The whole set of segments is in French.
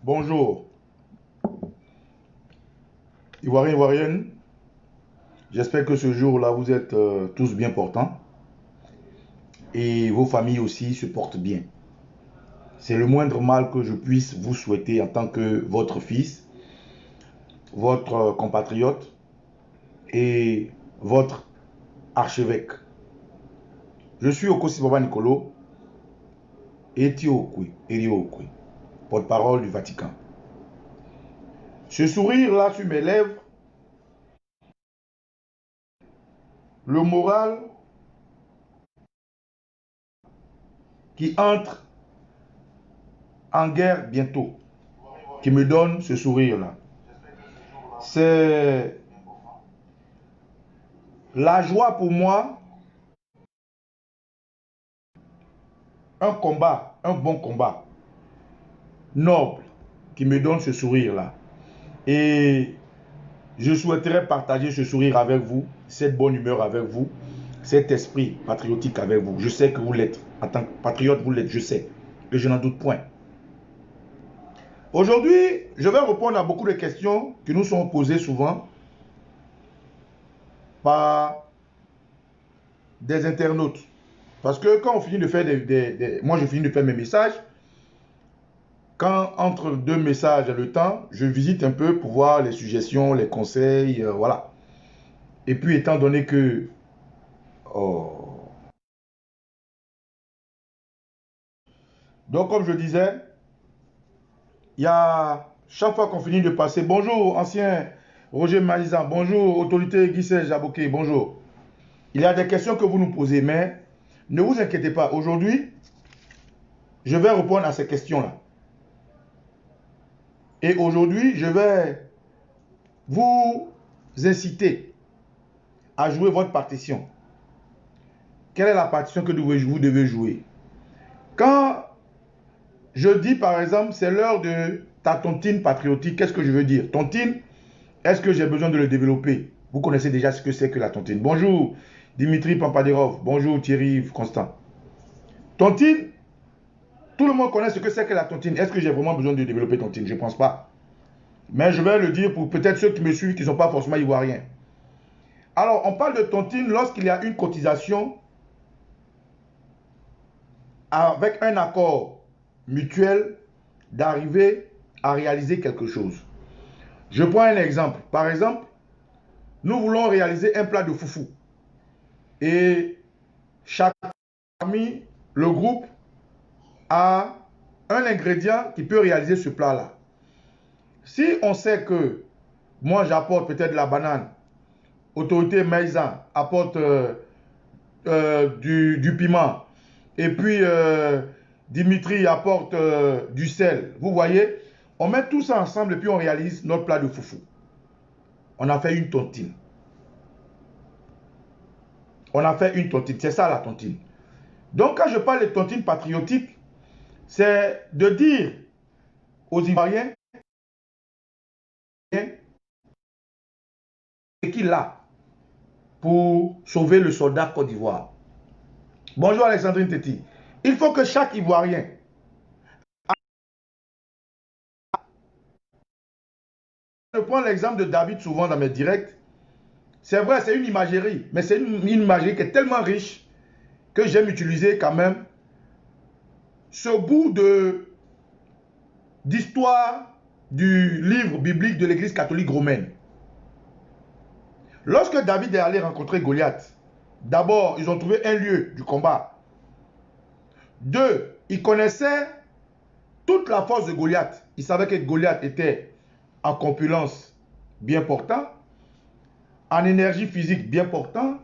Bonjour, Ivoiriens, Ivoiriennes. J'espère que ce jour-là, vous êtes tous bien portants et vos familles aussi se portent bien. C'est le moindre mal que je puisse vous souhaiter en tant que votre fils, votre compatriote et votre archevêque. Je suis Okosi Baba Nicolo, Etiokwe, Eriokwe, porte-parole du Vatican. Ce sourire-là sur mes lèvres, le moral qui entre en guerre bientôt, qui me donne ce sourire-là. C'est la joie pour moi, un combat, un bon combat, noble, qui me donne ce sourire-là. Et je souhaiterais partager ce sourire avec vous, cette bonne humeur avec vous, cet esprit patriotique avec vous. Je sais que vous l'êtes, en tant que patriote, vous l'êtes, je sais, et je n'en doute point. Aujourd'hui, je vais répondre à beaucoup de questions qui nous sont posées souvent par des internautes. Parce que quand on finit de faire moi je finis de faire mes messages, quand entre deux messages le temps, je visite un peu pour voir les suggestions, les conseils, voilà. Et puis étant donné que oh. Donc comme je disais, il y a chaque fois qu'on finit de passer, bonjour ancien Roger Maïzan, bonjour autorité Guissé Jaboké, bonjour. Il y a des questions que vous nous posez, mais ne vous inquiétez pas, aujourd'hui, je vais répondre à ces questions-là. Et aujourd'hui, je vais vous inciter à jouer votre partition. Quelle est la partition que vous devez jouer? Quand je dis par exemple, c'est l'heure de ta tontine patriotique, qu'est-ce que je veux dire? Tontine, est-ce que j'ai besoin de le développer? Vous connaissez déjà ce que c'est que la tontine. Bonjour Dimitri Pampadirov, bonjour Thierry Constant. Tontine, tout le monde connaît ce que c'est que la tontine. Est-ce que j'ai vraiment besoin de développer tontine? Je ne pense pas. Mais je vais le dire pour peut-être ceux qui me suivent qui ne sont pas forcément ivoiriens. Alors, on parle de tontine lorsqu'il y a une cotisation avec un accord mutuel d'arriver à réaliser quelque chose. Je prends un exemple. Par exemple, nous voulons réaliser un plat de foufou. Et chaque parmi le groupe a un ingrédient qui peut réaliser ce plat-là. Si on sait que moi j'apporte peut-être de la banane, autorité Maïzan apporte du piment, et puis Dimitri apporte du sel. Vous voyez, on met tout ça ensemble et puis on réalise notre plat de foufou. On a fait une tontine. On a fait une tontine. C'est ça la tontine. Donc quand je parle de tontine patriotique, c'est de dire aux Ivoiriens ce qu'il a pour sauver le soldat Côte d'Ivoire. Bonjour Alexandrine Teti. Il faut que chaque Ivoirien, je prends l'exemple de David souvent dans mes directs. C'est vrai, c'est une imagerie, mais c'est une imagerie qui est tellement riche que j'aime utiliser quand même ce bout d'histoire du livre biblique de l'église catholique romaine. Lorsque David est allé rencontrer Goliath, d'abord, ils ont trouvé un lieu du combat. Deux, ils connaissaient toute la force de Goliath. Ils savaient que Goliath était en corpulence bien portant, en énergie physique bien portant.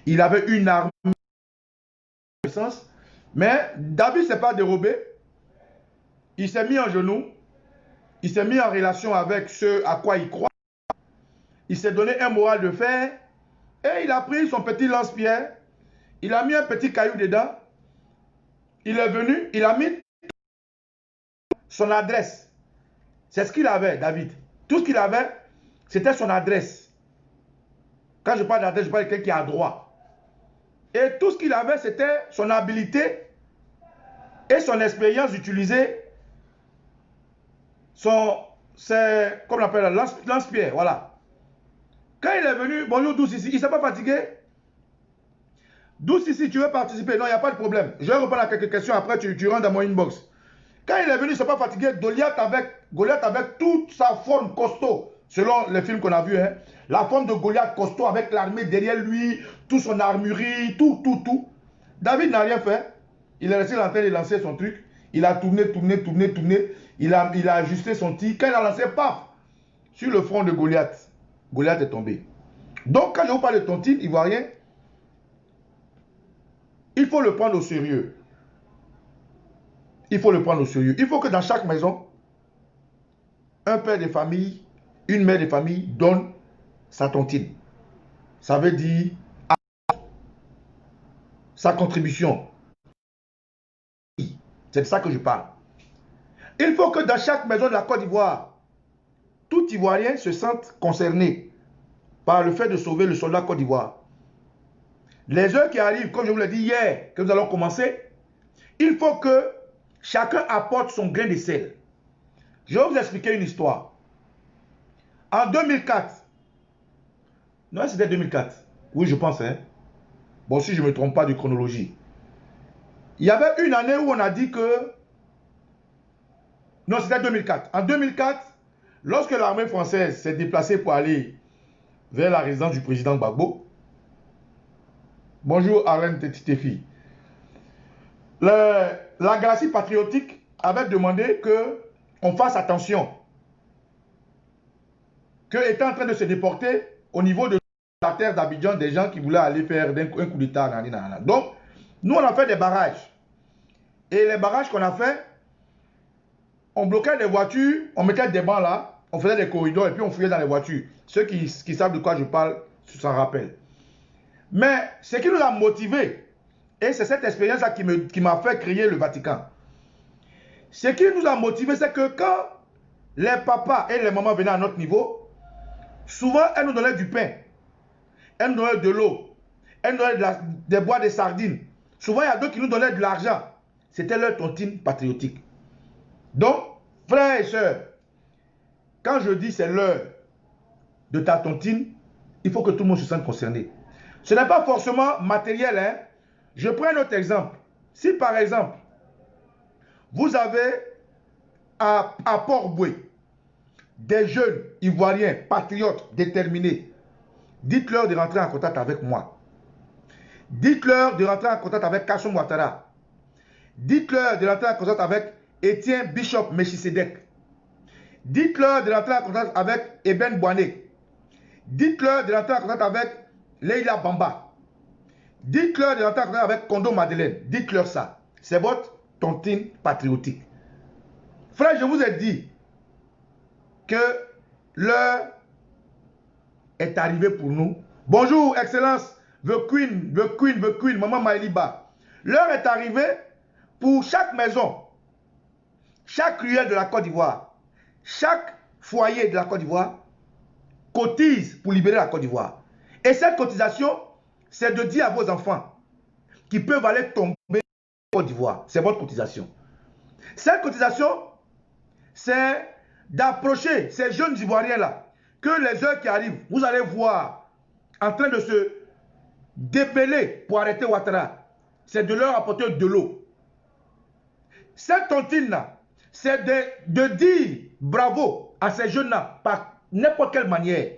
Il avait une armée de puissance. Mais David ne s'est pas dérobé. Il s'est mis en genoux. Il s'est mis en relation avec ce à quoi il croit. Il s'est donné un moral de fer. Et il a pris son petit lance-pierre. Il a mis un petit caillou dedans. Il est venu. Il a mis son adresse. C'est ce qu'il avait, David. Tout ce qu'il avait, c'était son adresse. Quand je parle d'adresse, je parle de quelqu'un qui a droit. Et tout ce qu'il avait, c'était son habilité et son expérience d'utiliser c'est, comme on appelle, lance-pierre, voilà. Quand il est venu, bonjour Douce ici, il ne s'est pas fatigué. Douce ici, tu veux participer? Non, il n'y a pas de problème. Je vais répondre à quelques questions, après tu rentres dans mon inbox. Quand il est venu, il ne s'est pas fatigué. Goliath avec toute sa forme costaud, selon les films qu'on a vus, hein, la forme de Goliath costaud avec l'armée derrière lui, toute son armurerie, tout. David n'a rien fait. Il est resté en train de lancer son truc. Il a tourné. Il a ajusté son tir. Quand il a lancé, paf, sur le front de Goliath, Goliath est tombé. Donc, quand je vous parle de tontine ivoirien, il faut le prendre au sérieux. Il faut le prendre au sérieux. Il faut que dans chaque maison, un père de famille, une mère de famille donne sa tontine. Ça veut dire sa contribution. C'est de ça que je parle. Il faut que dans chaque maison de la Côte d'Ivoire, tout Ivoirien se sente concerné par le fait de sauver le soldat Côte d'Ivoire. Les heures qui arrivent, comme je vous l'ai dit hier, que nous allons commencer, il faut que chacun apporte son grain de sel. Je vais vous expliquer une histoire. En 2004, non, c'était 2004. Oui, je pense. Hein. Bon, si je ne me trompe pas de chronologie. Il y avait une année où on a dit que... Non, c'était 2004. En 2004, lorsque l'armée française s'est déplacée pour aller vers la résidence du président Gbagbo, bonjour Arène Tetitéfi, la Galaxie patriotique avait demandé qu'on fasse attention, que étant en train de se déporter au niveau de la terre d'Abidjan des gens qui voulaient aller faire un coup d'État. Donc, nous on a fait des barrages. Et les barrages qu'on a fait, on bloquait les voitures, on mettait des bancs là, on faisait des corridors et puis on fouillait dans les voitures. Ceux qui savent de quoi je parle s'en rappellent. Mais ce qui nous a motivés, et c'est cette expérience-là qui m'a fait créer le Vatican. Ce qui nous a motivés, c'est que quand les papas et les mamans venaient à notre niveau, souvent elles nous donnaient du pain, elles nous donnaient de l'eau, elles nous donnaient des bois de sardines. Souvent il y a d'autres qui nous donnaient de l'argent. C'était leur tontine patriotique. Donc, frères et sœurs, quand je dis c'est l'heure de ta tontine, il faut que tout le monde se sente concerné. Ce n'est pas forcément matériel. Hein? Je prends un autre exemple. Si par exemple, vous avez à Port-Boué des jeunes Ivoiriens, patriotes, déterminés, dites-leur de rentrer en contact avec moi. Dites-leur de rentrer en contact avec Kassoum Ouattara. Dites-leur de rentrer en contact avec Étienne Bishop Mechisedek. Dites-leur de rentrer en contact avec Eben Boané. Dites-leur de rentrer en contact avec Leila Bamba. Dites-leur de rentrer en contact avec Kondo Madeleine. Dites-leur ça. C'est votre tontine patriotique. Frère, je vous ai dit que l'heure est arrivée pour nous. Bonjour, Excellence, the Queen, Maman Maïliba. L'heure est arrivée pour chaque maison, chaque ruelle de la Côte d'Ivoire, chaque foyer de la Côte d'Ivoire cotise pour libérer la Côte d'Ivoire. Et cette cotisation, c'est de dire à vos enfants qui peuvent aller tomber en Côte d'Ivoire. C'est votre cotisation. Cette cotisation, c'est d'approcher ces jeunes Ivoiriens-là, que les heures qui arrivent, vous allez voir en train de se dépeler pour arrêter Ouattara. C'est de leur apporter de l'eau. Cette tontine-là, c'est de dire bravo à ces jeunes-là par n'importe quelle manière.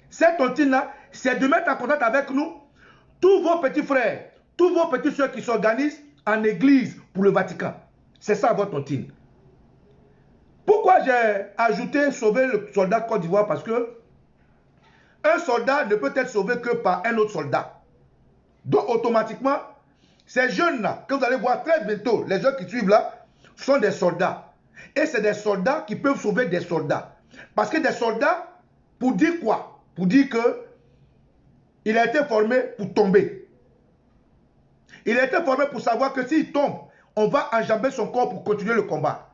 Cette tontine-là, c'est de mettre en contact avec nous tous vos petits frères, tous vos petits soeurs qui s'organisent en église pour le Vatican. C'est ça votre tontine. Pourquoi j'ai ajouté sauver le soldat Côte d'Ivoire? Parce que un soldat ne peut être sauvé que par un autre soldat. Donc automatiquement, ces jeunes-là, que vous allez voir très bientôt, les jeunes qui suivent là, sont des soldats. Et c'est des soldats qui peuvent sauver des soldats. Parce que des soldats, pour dire quoi? Pour dire que il a été formé pour tomber. Il a été formé pour savoir que s'il tombe, on va enjamber son corps pour continuer le combat.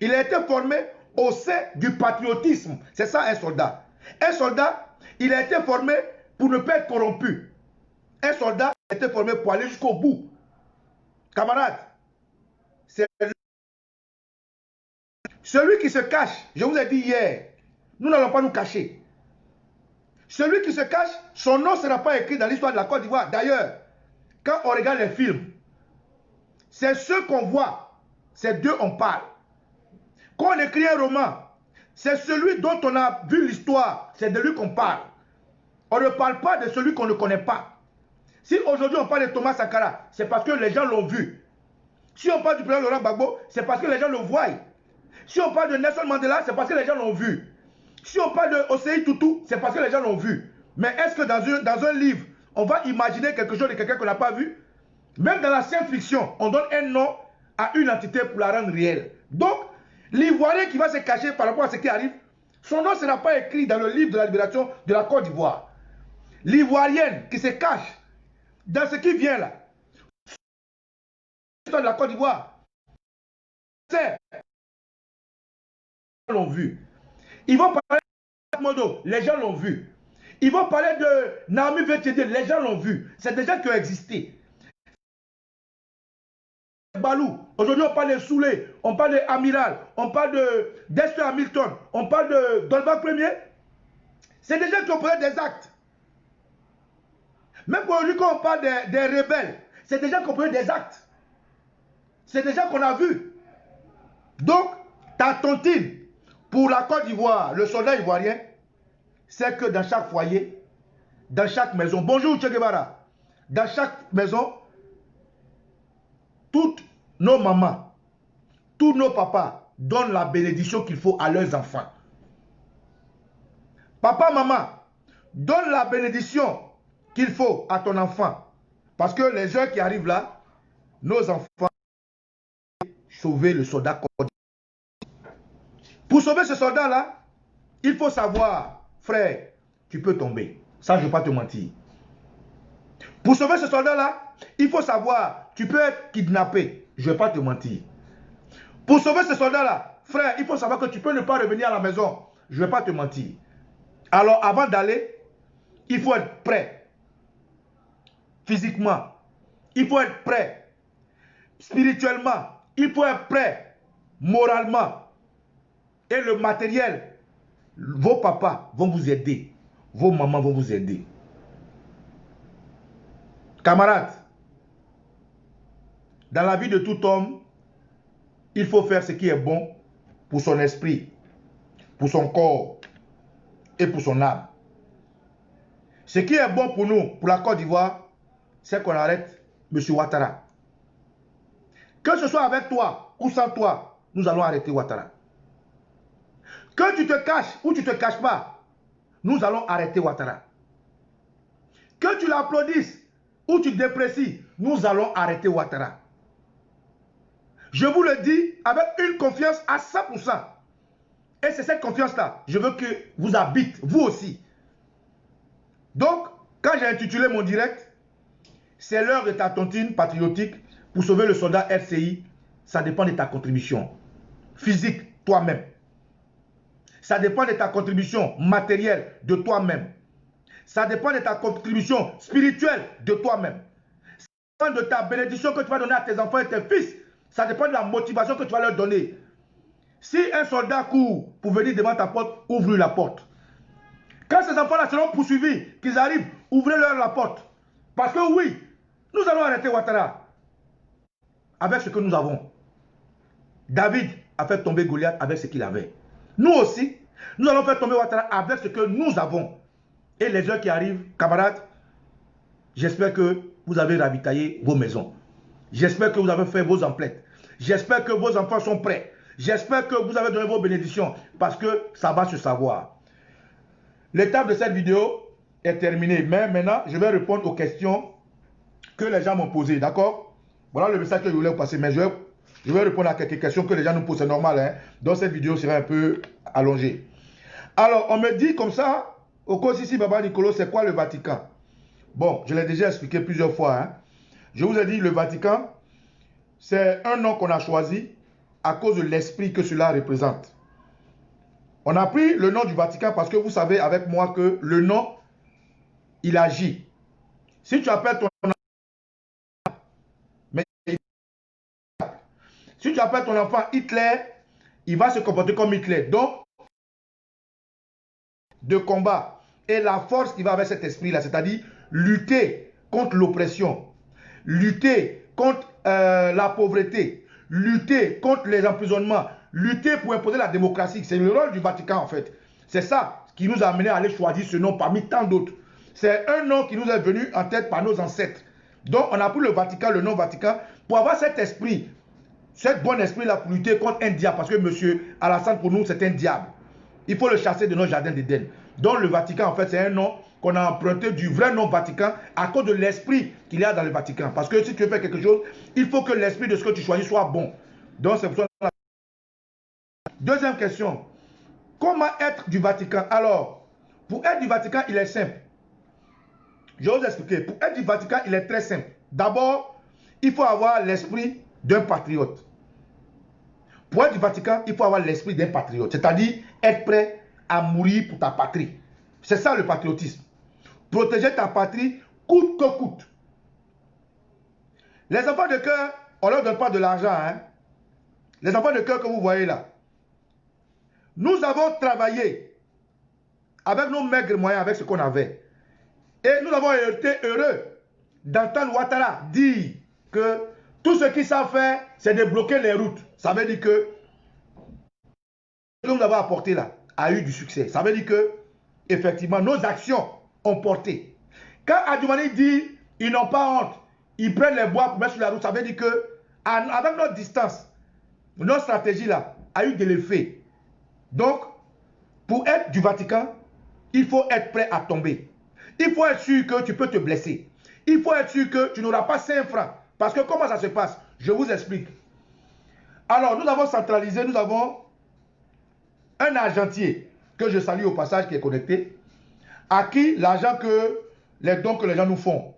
Il a été formé au sein du patriotisme. C'est ça un soldat. Un soldat, il a été formé pour ne pas être corrompu. Un soldat a été formé pour aller jusqu'au bout. Camarades, c'est Celui qui se cache, je vous ai dit hier, nous n'allons pas nous cacher. Celui qui se cache, son nom ne sera pas écrit dans l'histoire de la Côte d'Ivoire. D'ailleurs, quand on regarde les films, c'est ceux qu'on voit, c'est d'eux on parle. Quand on écrit un roman, c'est celui dont on a vu l'histoire, c'est de lui qu'on parle. On ne parle pas de celui qu'on ne connaît pas. Si aujourd'hui on parle de Thomas Sankara, c'est parce que les gens l'ont vu. Si on parle du président Laurent Gbagbo, c'est parce que les gens le voient. Si on parle de Nelson Mandela, c'est parce que les gens l'ont vu. Si on parle de Osei Tutu, c'est parce que les gens l'ont vu. Mais est-ce que dans un livre, on va imaginer quelque chose de quelqu'un qu'on n'a pas vu? Même dans la science-fiction, on donne un nom à une entité pour la rendre réelle. Donc, l'Ivoirien qui va se cacher par rapport à ce qui arrive, son nom ne sera pas écrit dans le livre de la libération de la Côte d'Ivoire. L'Ivoirienne qui se cache dans ce qui vient là, l'histoire de la Côte d'Ivoire, c'est les gens l'ont vu. Ils vont parler de Modo, les gens l'ont vu. Ils vont parler de Naomi Vettiede, les gens l'ont vu. C'est des gens qui ont existé. Balou, aujourd'hui on parle de Soulé, on parle d'Amiral, on parle de Dexter Hamilton, on parle de Dolbach Premier. C'est des gens qui ont posé des actes. Même aujourd'hui quand on parle des rebelles, c'est des gens qui ont posé des actes. C'est des gens qu'on a vus. Donc, ta tontine, pour la Côte d'Ivoire, le soldat ivoirien, c'est que dans chaque foyer, dans chaque maison, bonjour Che Guevara, dans chaque maison, toutes nos mamans, tous nos papas donnent la bénédiction qu'il faut à leurs enfants. Papa, maman, donne la bénédiction qu'il faut à ton enfant. Parce que les heures qui arrivent là, nos enfants sauver le soldat. Pour sauver ce soldat-là, il faut savoir, frère, tu peux tomber. Ça, je ne vais pas te mentir. Pour sauver ce soldat-là, il faut savoir, tu peux être kidnappé. Je ne vais pas te mentir. Pour sauver ce soldat-là, frère, il faut savoir que tu peux ne pas revenir à la maison. Je ne vais pas te mentir. Alors, avant d'aller, il faut être prêt. Physiquement. Il faut être prêt. Spirituellement. Il faut être prêt. Moralement. Et le matériel, vos papas vont vous aider. Vos mamans vont vous aider. Camarades, dans la vie de tout homme, il faut faire ce qui est bon pour son esprit, pour son corps et pour son âme. Ce qui est bon pour nous, pour la Côte d'Ivoire, c'est qu'on arrête M. Ouattara. Que ce soit avec toi ou sans toi, nous allons arrêter Ouattara. Que tu te caches ou tu ne te caches pas, nous allons arrêter Ouattara. Que tu l'applaudisses ou tu déprécies, nous allons arrêter Ouattara. Je vous le dis avec une confiance à 100%. Et c'est cette confiance-là, je veux que vous habite, vous aussi. Donc, quand j'ai intitulé mon direct, c'est l'heure de ta tontine patriotique pour sauver le soldat RCI, ça dépend de ta contribution physique, toi-même. Ça dépend de ta contribution matérielle de toi-même. Ça dépend de ta contribution spirituelle de toi-même. Ça dépend de ta bénédiction que tu vas donner à tes enfants et tes fils. Ça dépend de la motivation que tu vas leur donner. Si un soldat court pour venir devant ta porte, ouvre-lui la porte. Quand ces enfants-là seront poursuivis, qu'ils arrivent, ouvrez-leur la porte. Parce que oui, nous allons arrêter Ouattara avec ce que nous avons. David a fait tomber Goliath avec ce qu'il avait. Nous aussi, nous allons faire tomber Ouattara avec ce que nous avons. Et les heures qui arrivent, camarades, j'espère que vous avez ravitaillé vos maisons. J'espère que vous avez fait vos emplettes. J'espère que vos enfants sont prêts. J'espère que vous avez donné vos bénédictions parce que ça va se savoir. L'étape de cette vidéo est terminée. Mais maintenant, je vais répondre aux questions que les gens m'ont posées. D'accord? Voilà le message que je voulais vous passer. Mais je vais répondre à quelques questions que les gens nous posent. C'est normal. Hein? Donc cette vidéo sera un peu allongée. Alors, on me dit comme ça, Okosisi Baba Nicolo, c'est quoi le Vatican? Bon, je l'ai déjà expliqué plusieurs fois. Hein? Je vous ai dit, le Vatican, c'est un nom qu'on a choisi à cause de l'esprit que cela représente. On a pris le nom du Vatican parce que vous savez avec moi que le nom, il agit. Si tu appelles ton enfant, si tu appelles ton enfant Hitler, il va se comporter comme Hitler. Donc, de combat et la force qui va avec cet esprit-là, c'est-à-dire lutter contre l'oppression, lutter contre la pauvreté, lutter contre les emprisonnements, lutter pour imposer la démocratie. C'est le rôle du Vatican en fait. C'est ça qui nous a amené à aller choisir ce nom parmi tant d'autres. C'est un nom qui nous est venu en tête par nos ancêtres. Donc on a pris le Vatican, le nom Vatican, pour avoir cet esprit, cet bon esprit-là pour lutter contre un diable. Parce que M. Alassane, pour nous, c'est un diable. Il faut le chasser de nos jardins d'Éden. Donc le Vatican, en fait, c'est un nom qu'on a emprunté du vrai nom Vatican à cause de l'esprit qu'il y a dans le Vatican. Parce que si tu veux faire quelque chose, il faut que l'esprit de ce que tu choisis soit bon. Donc c'est pour ça. Deuxième question. Comment être du Vatican? Alors, pour être du Vatican, il est simple. Je vais vous expliquer. Pour être du Vatican, il est très simple. D'abord, il faut avoir l'esprit d'un patriote. Pour être du Vatican, il faut avoir l'esprit d'un patriote. C'est-à-dire être prêt à mourir pour ta patrie. C'est ça le patriotisme. Protéger ta patrie coûte que coûte. Les enfants de cœur, on ne leur donne pas de l'argent. Hein? Les enfants de cœur que vous voyez là. Nous avons travaillé avec nos maigres moyens, avec ce qu'on avait. Et nous avons été heureux d'entendre Ouattara dire que tout ce qu'ils savent faire, c'est de bloquer les routes. Ça veut dire que ce que nous avons apporté là a eu du succès. Ça veut dire que, effectivement, nos actions ont porté. Quand Adjoumani dit, ils n'ont pas honte, ils prennent les bois pour mettre sur la route, ça veut dire que, avec notre distance, notre stratégie là a eu de l'effet. Donc, pour être du Vatican, il faut être prêt à tomber. Il faut être sûr que tu peux te blesser. Il faut être sûr que tu n'auras pas 5 francs. Parce que comment ça se passe? Je vous explique. Alors, nous avons centralisé, nous avons un argentier que je salue au passage qui est connecté, à qui l'argent que les dons que les gens nous font,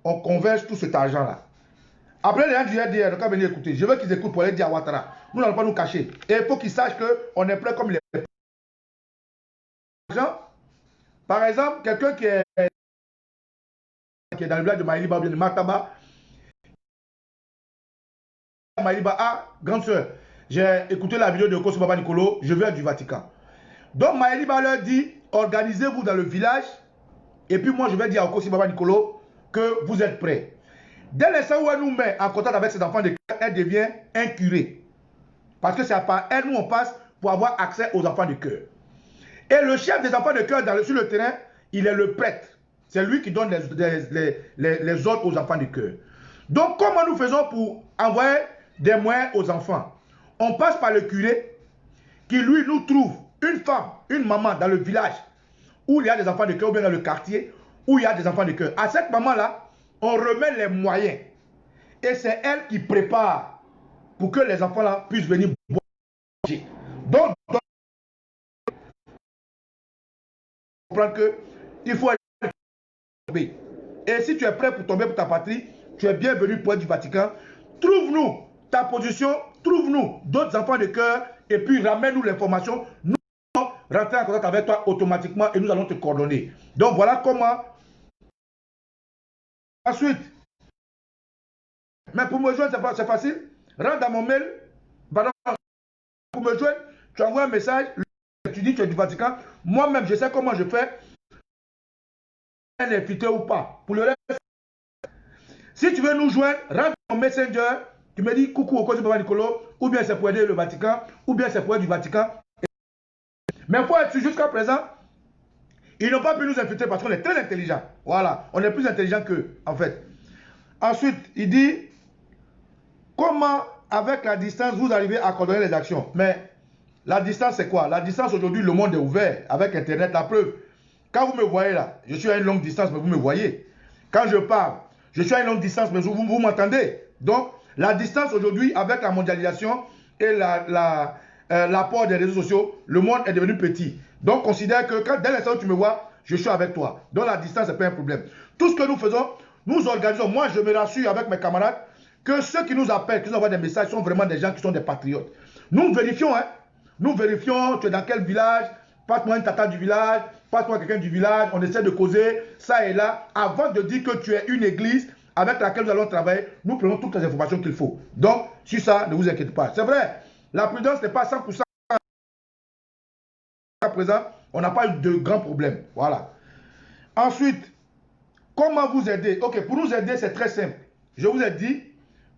on converge tout cet argent-là. Après, les gens du RDR, ils vont venir écouter. Je veux qu'ils écoutent pour aller dire à Ouattara. Nous n'allons pas nous cacher. Et il faut qu'ils sachent qu'on est prêt comme les gens. Par exemple, quelqu'un qui est dans le village de Maïliba, bien de Mataba. Maïliba, ah, grande soeur, j'ai écouté la vidéo de Kosso Baba Nicolo, je viens du Vatican. Donc Maïliba leur dit, organisez-vous dans le village, et puis moi je vais dire à Kosso Baba Nicolo que vous êtes prêts. Dès l'instant où elle nous met en contact avec ses enfants de cœur, elle devient un curé. Parce que c'est par elle, nous on passe pour avoir accès aux enfants de cœur. Et le chef des enfants de cœur sur le terrain, il est le prêtre. C'est lui qui donne les ordres aux enfants du cœur. Donc, comment nous faisons pour envoyer des moyens aux enfants? On passe par le curé qui, lui, nous trouve une femme, une maman dans le village où il y a des enfants de cœur, ou bien dans le quartier où il y a des enfants de cœur. À cette maman-là, on remet les moyens. Et c'est elle qui prépare pour que les enfants-là puissent venir manger. Donc, comprendre qu'il faut être tombé. Et si tu es prêt pour tomber pour ta patrie, tu es bienvenu pour être du Vatican. Trouve-nous ta position, trouve-nous d'autres enfants de cœur et puis ramène-nous l'information. Nous allons rentrer en contact avec toi automatiquement et nous allons te coordonner. Donc voilà comment. Ensuite, mais pour me joindre, c'est facile. Rentre dans mon mail. Pour me joindre, tu envoies un message. Tu dis que tu es du Vatican. Moi-même, je sais comment je fais. Un invité ou pas. Pour le reste, si tu veux nous joindre, rentre dans mon Messenger. Tu me dis coucou au Kosso Baba Nicolo, ou bien c'est pour aider le Vatican, ou bien c'est pour être du Vatican. Mais il faut être jusqu'à présent, ils n'ont pas pu nous infiltrer parce qu'on est très intelligent. Voilà, on est plus intelligent qu'eux, en fait. Ensuite, il dit comment, avec la distance, vous arrivez à coordonner les actions. Mais la distance, c'est quoi? La distance, aujourd'hui, le monde est ouvert avec Internet. La preuve, quand vous me voyez là, je suis à une longue distance, mais vous me voyez. Quand je parle, je suis à une longue distance, mais vous m'entendez. Donc, la distance aujourd'hui, avec la mondialisation et l'apport des réseaux sociaux, le monde est devenu petit. Donc, considère que dès l'instant où tu me vois, je suis avec toi. Donc, la distance, ce n'est pas un problème. Tout ce que nous faisons, nous organisons. Moi, je me rassure avec mes camarades que ceux qui nous appellent, qui nous envoient des messages, sont vraiment des gens qui sont des patriotes. Nous vérifions, hein. Nous vérifions, tu es dans quel village, passe-moi une tata du village, passe-moi quelqu'un du village, on essaie de causer, ça et là, avant de dire que tu es une église avec laquelle nous allons travailler, nous prenons toutes les informations qu'il faut. Donc, sur ça, ne vous inquiétez pas. C'est vrai, la prudence n'est pas à 100%. À présent, on n'a pas eu de grands problèmes. Voilà. Ensuite, comment vous aider? Ok, pour nous aider, c'est très simple. Je vous ai dit,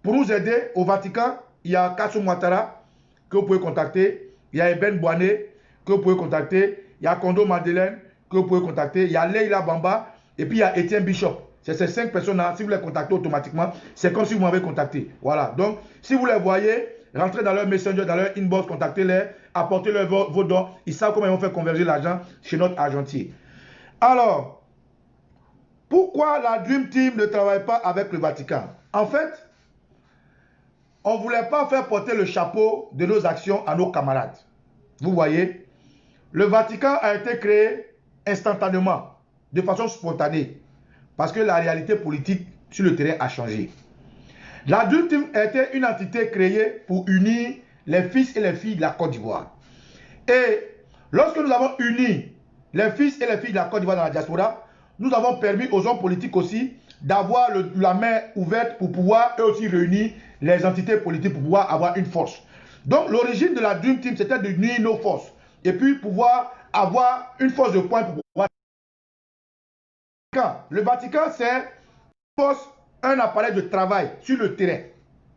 pour nous aider au Vatican, il y a Kassou Ouattara que vous pouvez contacter. Il y a Eben Boané que vous pouvez contacter. Il y a Kondo Madeleine que vous pouvez contacter. Il y a Leila Bamba. Et puis il y a Étienne Bishop. C'est ces 5 personnes-là. Si vous les contactez automatiquement, c'est comme si vous m'avez contacté. Voilà. Donc, si vous les voyez, rentrez dans leur messenger, dans leur inbox, contactez-les, apportez-leur vos dons. Ils savent comment ils vont faire converger l'argent chez notre agentier. Alors, pourquoi la Dream Team ne travaille pas avec le Vatican? En fait, on ne voulait pas faire porter le chapeau de nos actions à nos camarades. Vous voyez, le Vatican a été créé instantanément, de façon spontanée, parce que la réalité politique sur le terrain a changé. La Dream Team était une entité créée pour unir les fils et les filles de la Côte d'Ivoire. Et lorsque nous avons uni les fils et les filles de la Côte d'Ivoire dans la diaspora, nous avons permis aux hommes politiques aussi d'avoir la main ouverte pour pouvoir eux aussi réunir les entités politiques pour pouvoir avoir une force. Donc l'origine de la Dream Team, c'était de unir nos forces et puis pouvoir avoir une force de pointe pour pouvoir... Le Vatican, c'est un appareil de travail sur le terrain.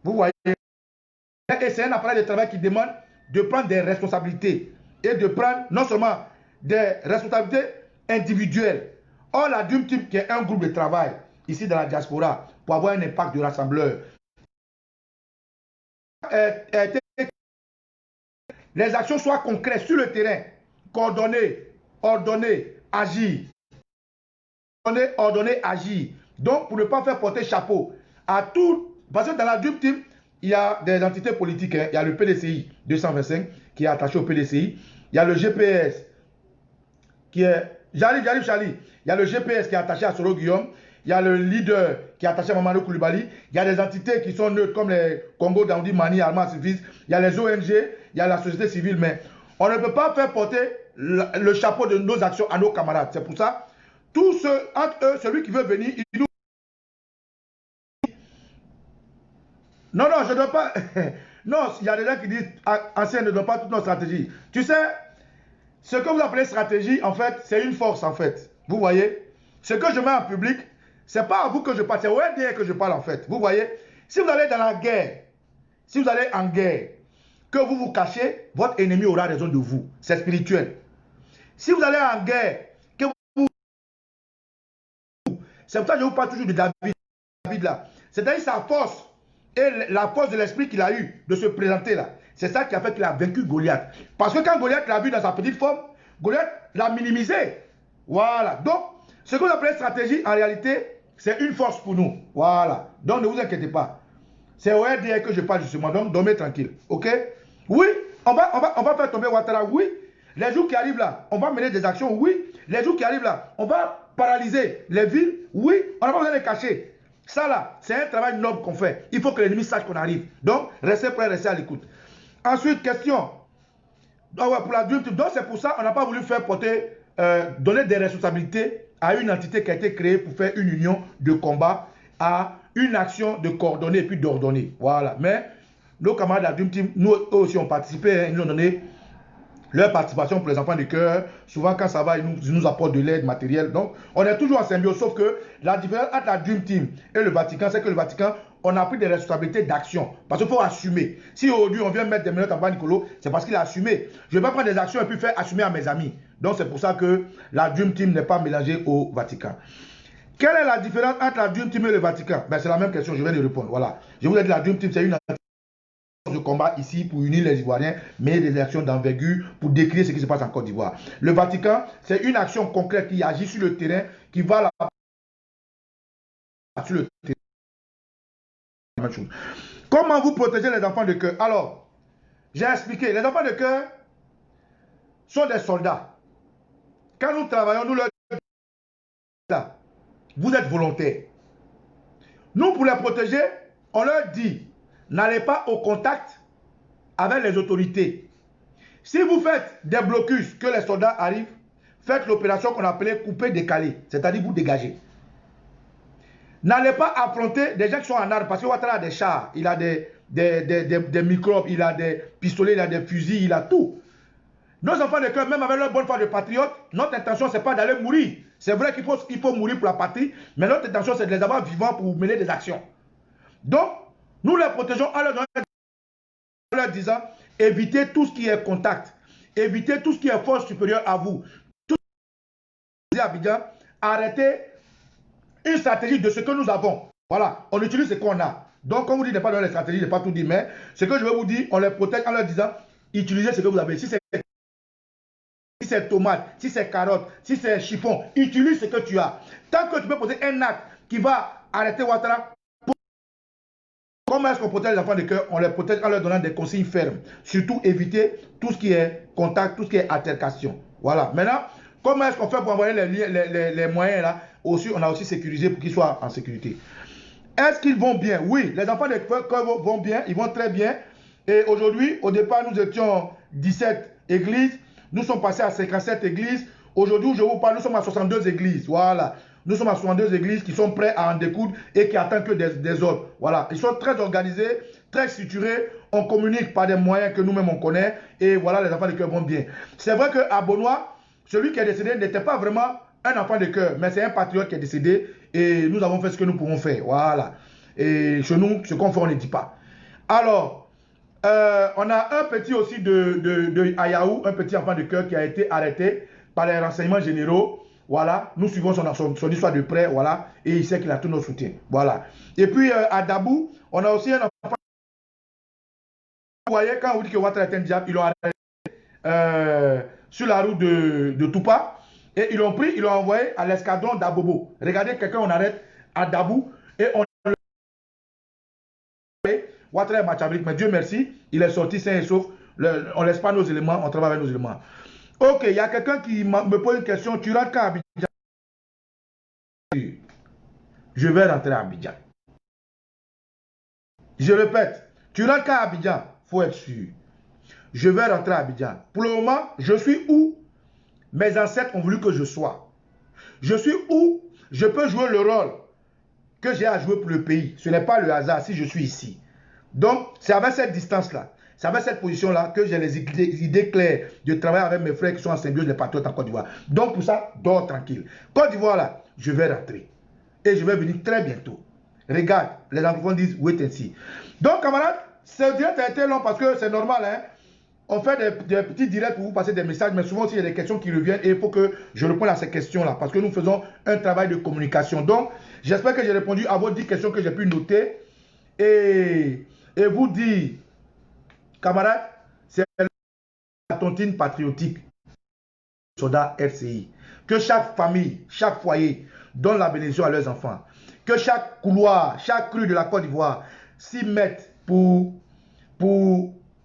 Vous voyez? Et c'est un appareil de travail qui demande de prendre des responsabilités et de prendre non seulement des responsabilités individuelles. Or, la Dream Team, qui est un groupe de travail ici dans la diaspora, pour avoir un impact de rassembleur, les actions soient concrètes sur le terrain, coordonnées, ordonnées, agir. Ordonner, agir. Donc, pour ne pas faire porter chapeau à tout, parce que dans la Dream Team, il y a des entités politiques. Hein. Il y a le PDCI 225 qui est attaché au PDCI. Il y a le GPS qui est... J'arrive, Charlie. Il y a le GPS qui est attaché à Soro Guillaume. Il y a le leader qui est attaché à Mamadou Koulibaly. Il y a des entités qui sont neutres comme les Congo, Dandy, Mani, Arma, Civis. Il y a les ONG, il y a la société civile. Mais on ne peut pas faire porter le chapeau de nos actions à nos camarades. C'est pour ça, tous ceux, entre eux, celui qui veut venir, il nous... Non, non, je ne dois pas... Non, il y a des gens qui disent, anciens ne donnent pas toutes nos stratégies. Tu sais, ce que vous appelez stratégie, en fait, c'est une force, en fait. Vous voyez? Ce que je mets en public, c'est pas à vous que je parle, c'est au RDR que je parle, en fait. Vous voyez? Si vous allez dans la guerre, si vous allez en guerre, que vous vous cachez, votre ennemi aura raison de vous. C'est spirituel. Si vous allez en guerre, que vous... C'est pour ça que je vous parle toujours de David là. C'est-à-dire sa force et la force de l'esprit qu'il a eu de se présenter là. C'est ça qui a fait qu'il a vaincu Goliath. Parce que quand Goliath l'a vu dans sa petite forme, Goliath l'a minimisé. Voilà. Donc, ce que vous appelez stratégie, en réalité, c'est une force pour nous. Voilà. Donc, ne vous inquiétez pas. C'est au RDR que je parle justement. Donc, dormez tranquille. OK? Oui, on va faire tomber Ouattara. Oui. Les jours qui arrivent là, on va mener des actions. Oui. Les jours qui arrivent là, on va paralyser les villes. Oui. On n'a pas besoin de les cacher. Ça là, c'est un travail noble qu'on fait. Il faut que l'ennemi sache qu'on arrive. Donc, restez prêts, restez à l'écoute. Ensuite, question. Donc, ouais, pour la Dream Team. Donc, c'est pour ça qu'on n'a pas voulu faire porter, donner des responsabilités à une entité qui a été créée pour faire une union de combat, à une action de coordonner et puis d'ordonner. Voilà. Mais nos camarades de la Dream Team, nous aussi, ont participé. Hein, ils nous ont donné leur participation pour les enfants de cœur. Souvent, quand ça va, ils nous apportent de l'aide matérielle. Donc, on est toujours en symbiose. Sauf que la différence entre la Dream Team et le Vatican, c'est que le Vatican, on a pris des responsabilités d'action. Parce qu'il faut assumer. Si aujourd'hui, on vient mettre des minutes en bas Nicolo, c'est parce qu'il a assumé. Je ne vais pas prendre des actions et puis faire assumer à mes amis. Donc, c'est pour ça que la Dream Team n'est pas mélangée au Vatican. Quelle est la différence entre la Dream Team et le Vatican? Ben, c'est la même question, je viens de répondre. Voilà. Je vous ai dit, la Dream Team, c'est une de combat ici pour unir les Ivoiriens, mais des actions d'envergure pour décrire ce qui se passe en Côte d'Ivoire. Le Vatican, c'est une action concrète qui agit sur le terrain, qui va là sur le terrain. Comment vous protéger les enfants de cœur? Alors, j'ai expliqué, les enfants de cœur sont des soldats. Quand nous travaillons, nous leur disons, vous êtes volontaires. Nous, pour les protéger, on leur dit, n'allez pas au contact avec les autorités. Si vous faites des blocus, que les soldats arrivent, faites l'opération qu'on appelait couper-décaler, c'est-à-dire vous dégagez. N'allez pas affronter des gens qui sont en armes, parce que Ouattara a des chars, il a des des microbes, il a des pistolets, il a des fusils, il a tout. Nos enfants de cœur, même avec leur bonne foi de patriotes, notre intention, ce n'est pas d'aller mourir. C'est vrai qu'il faut mourir pour la patrie, mais notre intention, c'est de les avoir vivants pour mener des actions. Donc, nous les protégeons en leur disant, évitez tout ce qui est contact, évitez tout ce qui est force supérieure à vous. Tout ce qui est Abidjan, arrêtez une stratégie de ce que nous avons. Voilà, on utilise ce qu'on a. Donc, comme vous dites, pas dans les stratégies, je n'ai pas tout dit, mais ce que je veux vous dire, on les protège en leur disant, utilisez ce que vous avez. Si c'est tomate, si c'est carotte, si c'est chiffon, utilise ce que tu as. Tant que tu peux poser un acte qui va arrêter Ouattara, comment est-ce qu'on protège les enfants de cœur? On les protège en leur donnant des consignes fermes. Surtout éviter tout ce qui est contact, tout ce qui est altercation. Voilà. Maintenant, comment est-ce qu'on fait pour envoyer les moyens là? Aussi, on a aussi sécurisé pour qu'ils soient en sécurité. Est-ce qu'ils vont bien? Oui, les enfants de cœur vont bien, ils vont très bien. Et aujourd'hui, au départ, nous étions 17 églises. Nous sommes passés à 57 églises. Aujourd'hui, je vous parle, nous sommes à 62 églises. Voilà. Nous sommes à 62 églises qui sont prêtes à en découdre et qui attendent que des autres. Voilà. Ils sont très organisés, très structurés. On communique par des moyens que nous-mêmes on connaît. Et voilà, les enfants de cœur vont bien. C'est vrai qu'à Beaunois, celui qui est décédé n'était pas vraiment un enfant de cœur, mais c'est un patriote qui est décédé. Et nous avons fait ce que nous pouvons faire. Voilà. Et chez nous, ce qu'on fait, on ne dit pas. Alors, on a un petit aussi de Ayaou, un petit enfant de cœur qui a été arrêté par les renseignements généraux. Voilà, nous suivons son histoire de près, voilà, et il sait qu'il a tout notre soutien. Voilà. Et puis à Dabou, on a aussi un enfant. Vous voyez, quand vous dites que Ouattara est un diable, ils l'ont arrêté sur la route de Toupa, et ils l'ont pris, ils l'ont envoyé à l'escadron d'Abobo. Regardez, quelqu'un on arrête à Dabou, et on Ouattara est machabrique, mais Dieu merci, il est sorti sain et sauf. On ne laisse pas nos éléments, on travaille avec nos éléments. Ok, il y a quelqu'un qui me pose une question. Tu rentres quand à Abidjan? Je vais rentrer à Abidjan. Je répète, tu rentres quand à Abidjan? Il faut être sûr. Je vais rentrer à Abidjan. Pour le moment, je suis où mes ancêtres ont voulu que je sois. Je suis où je peux jouer le rôle que j'ai à jouer pour le pays. Ce n'est pas le hasard si je suis ici. Donc, c'est avec cette distance-là, c'est avec cette position-là que j'ai les idées claires de travailler avec mes frères qui sont en symbiose, les patriotes en Côte d'Ivoire. Donc, pour ça, dors tranquille. Côte d'Ivoire, là, je vais rentrer. Et je vais venir très bientôt. Regarde, les anglophones disent wait and see. Donc, camarades, ce direct a été long parce que c'est normal, hein. On fait des petits directs pour vous passer des messages, mais souvent aussi il y a des questions qui reviennent et il faut que je réponde à ces questions-là parce que nous faisons un travail de communication. Donc, j'espère que j'ai répondu à vos 10 questions que j'ai pu noter et vous dire, camarades, c'est la tontine patriotique, soldats RCI. Que chaque famille, chaque foyer donne la bénédiction à leurs enfants. Que chaque couloir, chaque rue de la Côte d'Ivoire s'y mette pour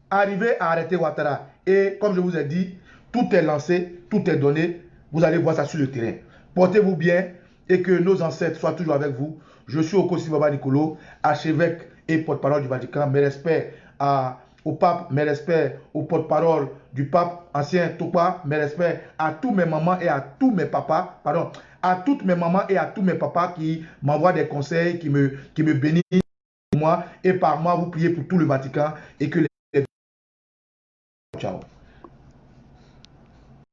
arriver à arrêter Ouattara. Et comme je vous ai dit, tout est lancé, tout est donné. Vous allez voir ça sur le terrain. Portez-vous bien et que nos ancêtres soient toujours avec vous. Je suis Okosi Baba Nicolo, archevêque et porte-parole du Vatican. Mes respects au pape, mes respects au porte-parole du pape ancien Toupa, mes respects à tous mes mamans et à tous mes papas, pardon, à toutes mes mamans et à tous mes papas qui m'envoient des conseils, qui me bénissent moi et par moi vous priez pour tout le Vatican et que les... Ciao.